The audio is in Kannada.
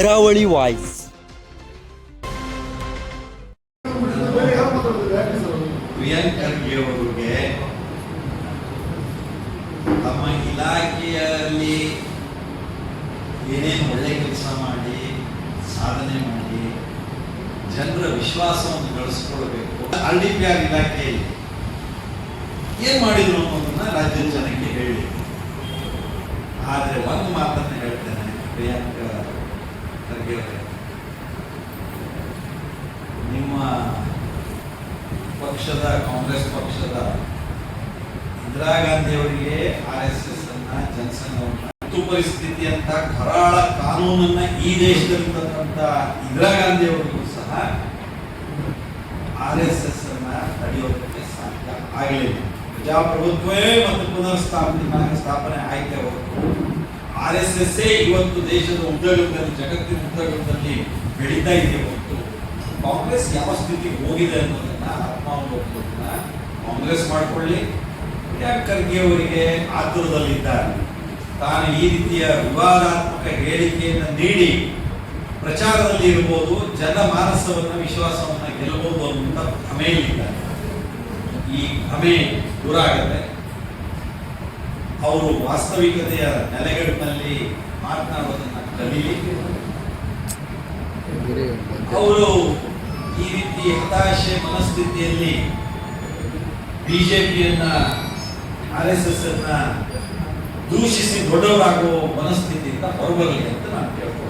ಕರಾವಳಿ ವಾಯ್ಸ್. ಪ್ರಿಯಾಂಕ್ ಖರ್ಗೆ ಅವರಿಗೆ ತಮ್ಮ ಇಲಾಖೆಯಲ್ಲಿ ಏನೇನು ಒಳ್ಳೆ ಕೆಲಸ ಮಾಡಿ ಸಾಧನೆ ಮಾಡಿ ಜನರ ವಿಶ್ವಾಸವನ್ನು ಗಳಿಸ್ಕೊಳ್ಬೇಕು. RDPR ಇಲಾಖೆಯಲ್ಲಿ ಏನ್ ಮಾಡಿದ್ರು ಅನ್ನೋದನ್ನ ರಾಜ್ಯದ ಜನಕ್ಕೆ ಹೇಳಿ. ಆದರೆ ಒಂದು ಮಾತನ್ನ ಹೇಳ್ತೇನೆ, ಪ್ರಿಯಾಂಕ್ ಖರ್ಗೆ ಅವರೇ, ನಿಮ್ಮ ಪಕ್ಷದ ಕಾಂಗ್ರೆಸ್ ಪಕ್ಷದ ಇಂದಿರಾ ಗಾಂಧಿ ಅವರಿಗೆ RSS ಅನ್ನ ಜನಸಂಘವನ್ನ ಪರಿಸ್ಥಿತಿ ಅಂತ ಕರಾಳ ಕಾನೂನನ್ನ ಈ ದೇಶದಲ್ಲಿ ತಂದಂತ ಇಂದಿರಾ ಗಾಂಧಿ ಅವರಿಗೂ ಸಹ RSS ಅನ್ನ ತಡೆಯೋದಕ್ಕೆ ಸಾಧ್ಯ ಆಗಲಿಲ್ಲ. ಪ್ರಜಾಪ್ರಭುತ್ವವೇ ಮತ್ತು ಸ್ಥಾಪನೆ ಆಯ್ಕೆ ಹೊರತು RSS ಇವತ್ತು ದೇಶದ ಉದ್ಯೋಗದಲ್ಲಿ, ಜಗತ್ತಿನ ಉದ್ಯೋಗದಲ್ಲಿ ಬೆಳೀತಾ ಇದೆ ಹೊರತು ಕಾಂಗ್ರೆಸ್ ಯಾವ ಸ್ಥಿತಿಗೆ ಹೋಗಿದೆ ಅನ್ನೋದನ್ನ ಆತ್ಮಾವಲೋಕನ ಕಾಂಗ್ರೆಸ್ ಮಾಡಿಕೊಳ್ಳಿ. ಪ್ರಿಯಾಂಕ್ ಖರ್ಗೆ ಅವರಿಗೆ ಆತುರದಲ್ಲಿದ್ದಾರೆ. ತಾನು ಈ ರೀತಿಯ ವಿವಾದಾತ್ಮಕ ಹೇಳಿಕೆಯನ್ನು ನೀಡಿ ಪ್ರಚಾರದಲ್ಲಿ ಇರಬಹುದು, ಜನಮಾನಸವನ್ನ ವಿಶ್ವಾಸವನ್ನ ಗೆಲ್ಲಬಹುದು ಅನ್ನುವಂಥ ಭ್ರಮೆಯಲ್ಲಿದ್ದಾರೆ. ಈ ಭ್ರಮೆ ದೂರ ಆಗತ್ತೆ. ಅವರು ವಾಸ್ತವಿಕತೆಯ ನೆಲೆಗಟ್ಟಿನಲ್ಲಿ ಮಾತನಾಡೋದನ್ನ ಕಲೀಲಿ. ಅವರು ಈ ರೀತಿ ಹತಾಶೆ ಮನಸ್ಥಿತಿಯಲ್ಲಿ ಬಿಜೆಪಿಯನ್ನ RSS ಅನ್ನ ದೂಷಿಸಿ ದೊಡ್ಡವರಾಗುವ ಮನಸ್ಥಿತಿಯಿಂದ ಹೊರಬರಲಿ ಅಂತ ನಾನು ಕೇಳ್ತೀನಿ.